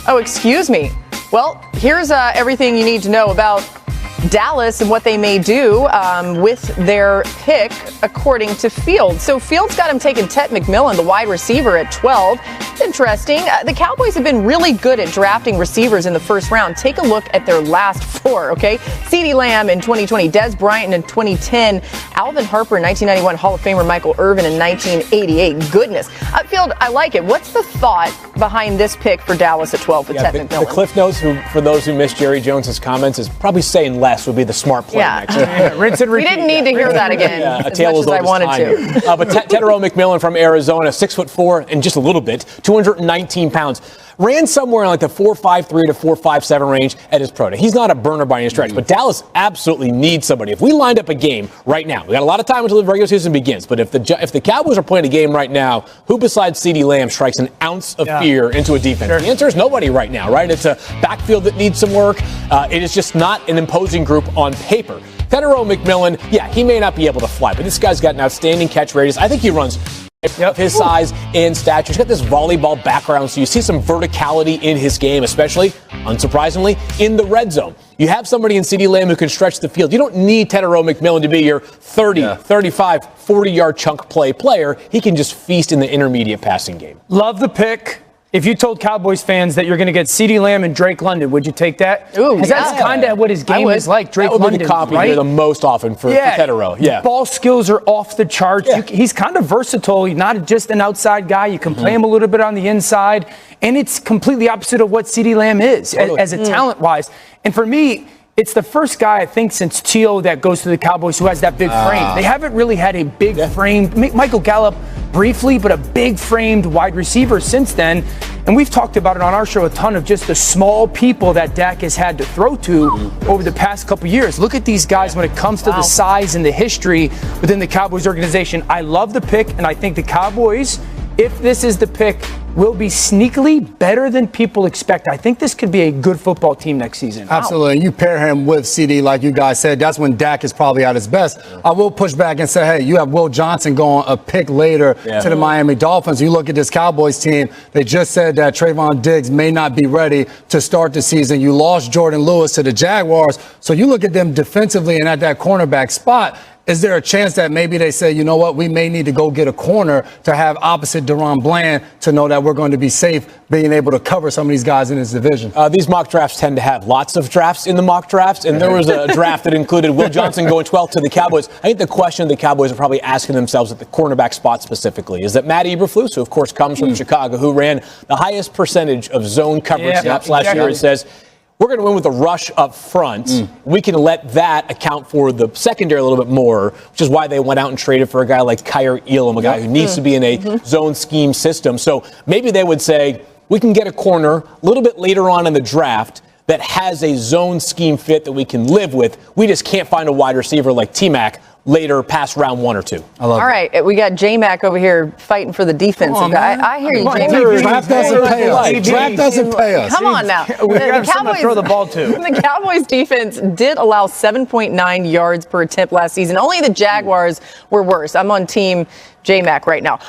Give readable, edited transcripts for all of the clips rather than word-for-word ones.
Oh, excuse me. Well, here's everything you need to know about Dallas and what they may do with their pick, according to Fields. So Fields got him taking Ted McMillan, the wide receiver, at 12. It's interesting. The Cowboys have been really good at drafting receivers in the first round. Take a look at their last four, okay? CeeDee Lamb in 2020, Dez Bryant in 2010, Alvin Harper in 1991, Hall of Famer Michael Irvin in 1988. Goodness. Field, I like it. What's the thought behind this pick for Dallas at 12 with Ted McMillan? The Cliff Notes, for those who missed Jerry Jones's comments, is probably saying less would be the smart play next year. Rinse and repeat. We didn't need to hear that again as much as I wanted to. But Tedero McMillan from Arizona, 6'4" and just a little bit, 219 pounds. Ran somewhere in like the 4.53 to 4.57 range at his pro day. He's not a burner by any stretch, but Dallas absolutely needs somebody. If we lined up a game right now, we got a lot of time until the regular season begins, but if the Cowboys are playing a game right now, who besides CeeDee Lamb strikes an ounce of fear into a defense? Sure. The answer is nobody right now, right? It's a backfield that needs some work. It is just not an imposing group on paper. Tedero McMillan, he may not be able to fly, but this guy's got an outstanding catch radius. I think he runs of his size and stature. He's got this volleyball background, so you see some verticality in his game, especially, unsurprisingly, in the red zone. You have somebody in CeeDee Lamb who can stretch the field. You don't need Tedero McMillan to be your 30, 35, 40-yard chunk play player. He can just feast in the intermediate passing game. Love the pick. If you told Cowboys fans that you're going to get CeeDee Lamb and Drake London, would you take that? Because that's kind of what his game is like. Drake London, London, be the comp you hear the most often for Tedero. Yeah, ball skills are off the charts. He's kind of versatile. He's not just an outside guy. You can play him a little bit on the inside, and it's completely opposite of what CeeDee Lamb is as a talent-wise. And for me, it's the first guy, I think, since T.O. that goes to the Cowboys who has that big frame. They haven't really had a big framed, Michael Gallup briefly, but a big framed wide receiver since then. And we've talked about it on our show a ton of just the small people that Dak has had to throw to over the past couple years. Look at these guys when it comes to the size and the history within the Cowboys organization. I love the pick, and I think the Cowboys, if this is the pick, will be sneakily better than people expect. I think this could be a good football team next season. Absolutely. And you pair him with CD, like you guys said, that's when Dak is probably at his best. I will push back and say, hey, you have Will Johnson going a pick later to the Miami Dolphins. You look at this Cowboys team, they just said that Trayvon Diggs may not be ready to start the season. You lost Jordan Lewis to the Jaguars. So you look at them defensively and at that cornerback spot, is there a chance that maybe they say, you know what, we may need to go get a corner to have opposite Deron Bland to know that we're going to be safe being able to cover some of these guys in this division? These mock drafts tend to have lots of drafts in the mock drafts, and there was a draft that included Will Johnson going 12th to the Cowboys. I think the question the Cowboys are probably asking themselves at the cornerback spot specifically is that Matt Eberflus, who of course comes from Chicago, who ran the highest percentage of zone coverage snaps last year, says, we're going to win with a rush up front. We can let that account for the secondary a little bit more, which is why they went out and traded for a guy like Kyer Elam, a guy who needs to be in a zone scheme system. So maybe they would say, we can get a corner a little bit later on in the draft that has a zone scheme fit that we can live with. We just can't find a wide receiver like T-Mac later past round 1 or 2. All right, we got J-Mac over here fighting for the defensive guy. I hear you, J-Mac. Draft doesn't pay us. Draft doesn't pay us. Come on now. The Cowboys throw the ball to. The Cowboys defense did allow 7.9 yards per attempt last season. Only the Jaguars were worse. I'm on team J-Mac right now.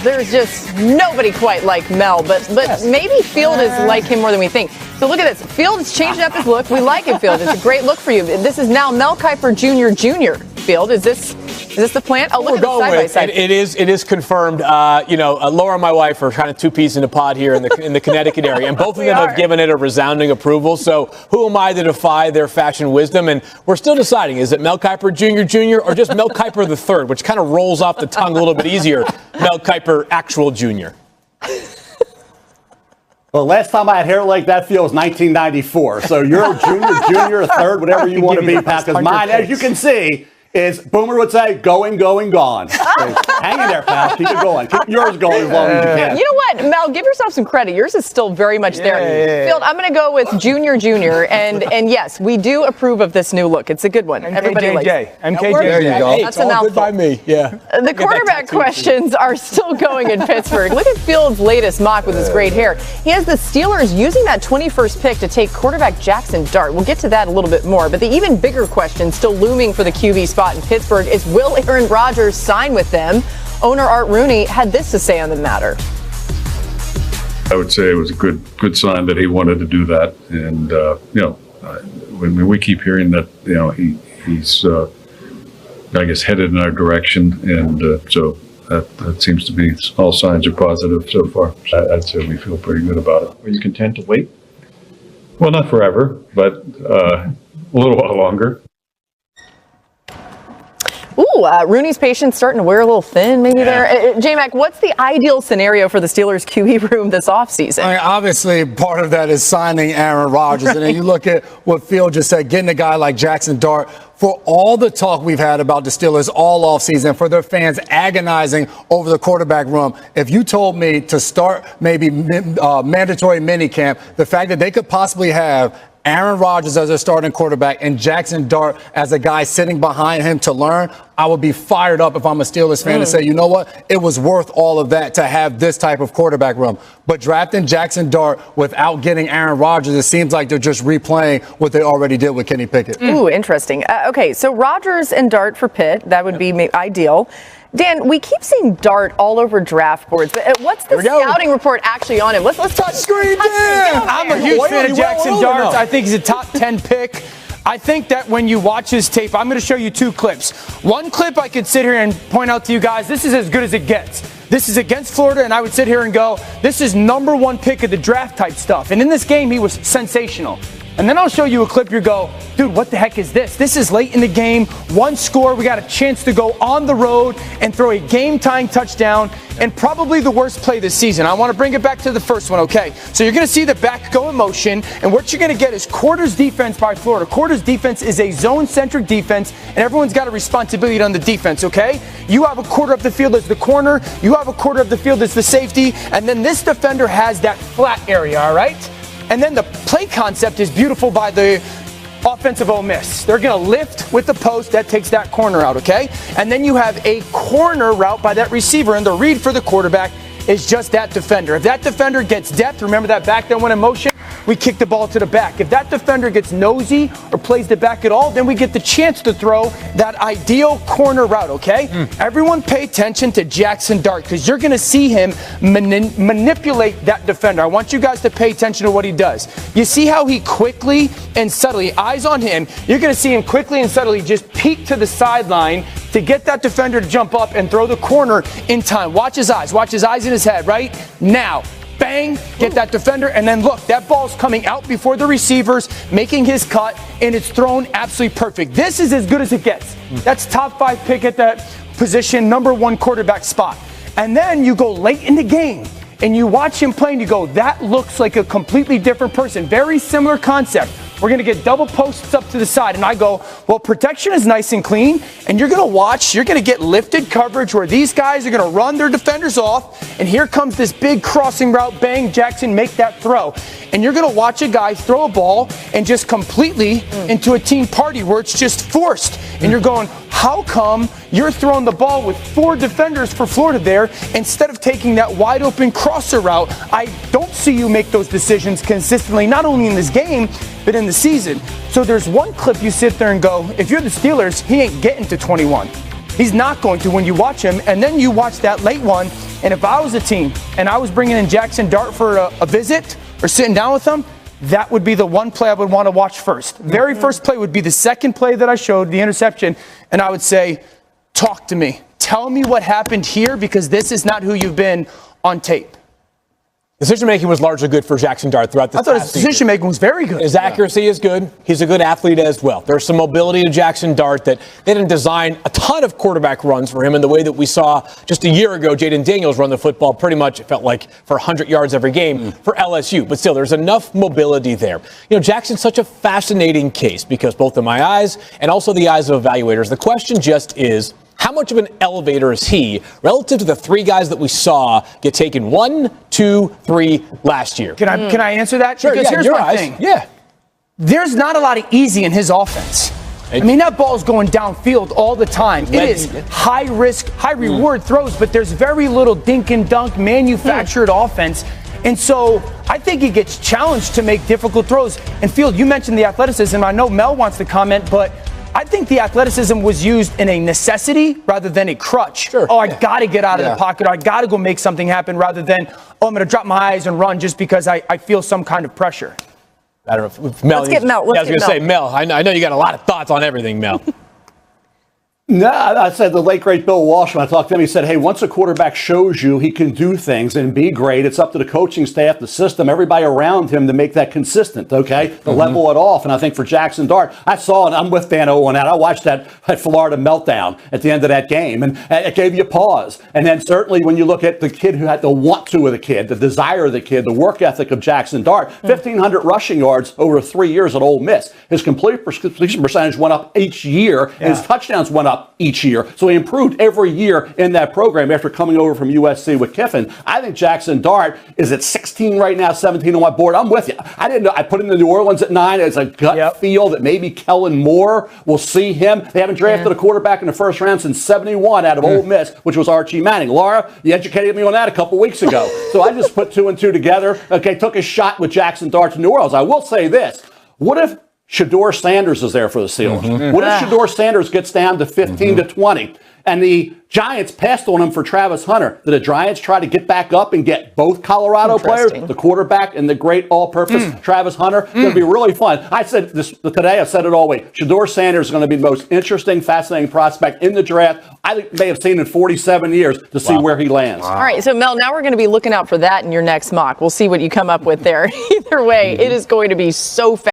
There's just nobody quite like Mel, but maybe Field is like him more than we think. So look at this. Field is changing up his look. We like it, Field. It's a great look for you. This is now Mel Kiper Jr. Field. Is this the plan? Oh, look at the side by side. It is confirmed. Laura and my wife are kind of two peas in a pod here in the Connecticut area, and both of them have given it a resounding approval. So who am I to defy their fashion wisdom? And we're still deciding: is it Mel Kiper Jr. or just Mel Kiper III, which kind of rolls off the tongue a little bit easier? Mel Kiper actual Jr. Well, last time I had hair like that feels 1994. So you're a junior, third, whatever you want to be, Pat. Because mine, as you can see, is Boomer would say, going, gone. So hang in there, pal. Keep it going. Keep yours going as long as you can. You know what, Mel? Give yourself some credit. Yours is still very much there. Field, I'm going to go with Junior, and yes, we do approve of this new look. It's a good one. Everybody likes it. MKJ. There you go. That's a mouthful. Good by me. Yeah. The quarterback questions are still going in Pittsburgh. Look at Field's latest mock with his great hair. He has the Steelers using that 21st pick to take quarterback Jaxson Dart. We'll get to that a little bit more, but the even bigger question still looming for the QB spot in Pittsburgh is, will Aaron Rodgers sign with them? Owner Art Rooney had this to say on the matter. I would say it was a good sign that he wanted to do that. And, when we keep hearing that, he's, I guess, headed in our direction. And so that seems to be, all signs are positive so far. I'd say we feel pretty good about it. Are you content to wait? Well, not forever, but a little while longer. Ooh, Rooney's patience starting to wear a little thin maybe there. J-Mac, what's the ideal scenario for the Steelers QB room this offseason? I mean, obviously, part of that is signing Aaron Rodgers. And then you look at what Phil just said, getting a guy like Jaxson Dart. For all the talk we've had about the Steelers all offseason, for their fans agonizing over the quarterback room, if you told me to start maybe mandatory minicamp, the fact that they could possibly have Aaron Rodgers as their starting quarterback and Jaxson Dart as a guy sitting behind him to learn, I would be fired up if I'm a Steelers fan and say, you know what, it was worth all of that to have this type of quarterback room. But drafting Jaxson Dart without getting Aaron Rodgers, it seems like they're just replaying what they already did with Kenny Pickett. Ooh, interesting. Okay, so Rodgers and Dart for Pitt, that would be ideal. Dan, we keep seeing Dart all over draft boards, but what's the scouting report actually on him? Let's talk. I'm a huge fan of Jaxson Dart. I think he's a top 10 pick. I think that when you watch his tape, I'm going to show you two clips. One clip I could sit here and point out to you guys, this is as good as it gets. This is against Florida, and I would sit here and go, this is number one pick of the draft type stuff. And in this game, he was sensational. And then I'll show you a clip, you go, dude, what the heck is this? This is late in the game, one score, we got a chance to go on the road and throw a game-tying touchdown, and probably the worst play this season. I want to bring it back to the first one, okay? So you're going to see the back go in motion, and what you're going to get is quarters defense by Florida. Quarters defense is a zone-centric defense, and everyone's got a responsibility on the defense, okay? You have a quarter of the field as the corner, you have a quarter of the field as the safety, and then this defender has that flat area, all right? And then the play concept is beautiful by the offensive Ole Miss. They're going to lift with the post. That takes that corner out, okay? And then you have a corner route by that receiver, and the read for the quarterback is just that defender. If that defender gets depth, remember that back that went in motion? We kick the ball to the back. If that defender gets nosy or plays the back at all, then we get the chance to throw that ideal corner route, okay? Everyone pay attention to Jaxson Dart because you're going to see him manipulate that defender. I want you guys to pay attention to what he does. You see how he quickly and subtly, eyes on him, you're going to see him quickly and subtly just peek to the sideline to get that defender to jump up and throw the corner in time. Watch his eyes in his head, right? Now. Bang, get that defender, and then look, that ball's coming out before the receivers, making his cut, and it's thrown absolutely perfect. This is as good as it gets. That's top 5 pick at that position, number 1 quarterback spot. And then you go late in the game, and you watch him play, and you go, that looks like a completely different person. Very similar concept. We're going to get double posts up to the side. And I go, well, protection is nice and clean. And you're going to watch, you're going to get lifted coverage where these guys are going to run their defenders off. And here comes this big crossing route. Bang, Jaxson, make that throw. And you're going to watch a guy throw a ball and just completely into a team party where it's just forced. And you're going, how come you're throwing the ball with 4 defenders for Florida there instead of taking that wide open crosser route? I don't see you make those decisions consistently, not only in this game, but in the season. So there's one clip you sit there and go, if you're the Steelers, he ain't getting to 21. He's not going to when you watch him. And then you watch that late one. And if I was a team and I was bringing in Jaxson Dart for a visit or sitting down with him, that would be the one play I would want to watch first. Very first play would be the second play that I showed, the interception, and I would say, talk to me. Tell me what happened here because this is not who you've been on tape. Decision-making was largely good for Jaxson Dart throughout the season. I thought his decision-making was very good. His accuracy is good. He's a good athlete as well. There's some mobility to Jaxson Dart that they didn't design a ton of quarterback runs for him in the way that we saw just a year ago Jaden Daniels run the football pretty much, it felt like, for 100 yards every game for LSU. But still, there's enough mobility there. You know, Jackson's such a fascinating case because both in my eyes and also the eyes of evaluators, the question just is, how much of an elevator is he relative to the 3 guys that we saw get taken 1, 2, 3 last year? Can I answer that? Sure, because yeah, here's my thing. Yeah. There's not a lot of easy in his offense. I mean, that ball's going downfield all the time. It is high risk, high reward throws, but there's very little dink and dunk manufactured offense. And so I think he gets challenged to make difficult throws. And Field, you mentioned the athleticism. I know Mel wants to comment, but I think the athleticism was used in a necessity rather than a crutch. Sure. Oh, I got to get out of the pocket. Or I got to go make something happen rather than oh, I'm going to drop my eyes and run just because I feel some kind of pressure. I don't know if Mel. Let's get Mel. I was going to say, Mel, I know you got a lot of thoughts on everything, Mel. No, I said the late, great Bill Walsh, when I talked to him, he said, hey, once a quarterback shows you he can do things and be great, it's up to the coaching staff, the system, everybody around him to make that consistent, okay? To level it off. And I think for Jaxson Dart, I saw, and I'm with Dan O on that, I watched that Florida meltdown at the end of that game, and it gave you pause. And then certainly when you look at the kid who had the want to of the kid, the desire of the kid, the work ethic of Jaxson Dart, 1,500 rushing yards over 3 years at Ole Miss. His completion percentage went up each year, and his touchdowns went up each year. So he improved every year in that program after coming over from USC with Kiffin. I think Jaxson Dart is at 16 right now, 17 on my board. I'm with you. I didn't know. I put him in New Orleans at 9 as a gut feel that maybe Kellen Moore will see him. They haven't drafted a quarterback in the first round since 71 out of Ole Miss, which was Archie Manning. Laura, you educated me on that a couple weeks ago. So I just put 2 and 2 together. Okay, took a shot with Jaxson Dart to New Orleans. I will say this. What if Shedeur Sanders is there for the Steelers? What if Shedeur Sanders gets down to 15 to 20 and the Giants passed on him for Travis Hunter? Did the Giants try to get back up and get both Colorado players, the quarterback and the great all-purpose Travis Hunter? It's going to be really fun. I said this today. I said it all week. Shedeur Sanders is going to be the most interesting, fascinating prospect in the draft I may have seen in 47 years to see where he lands. All right, so Mel, now we're going to be looking out for that in your next mock. We'll see what you come up with there. Either way, it is going to be so fast.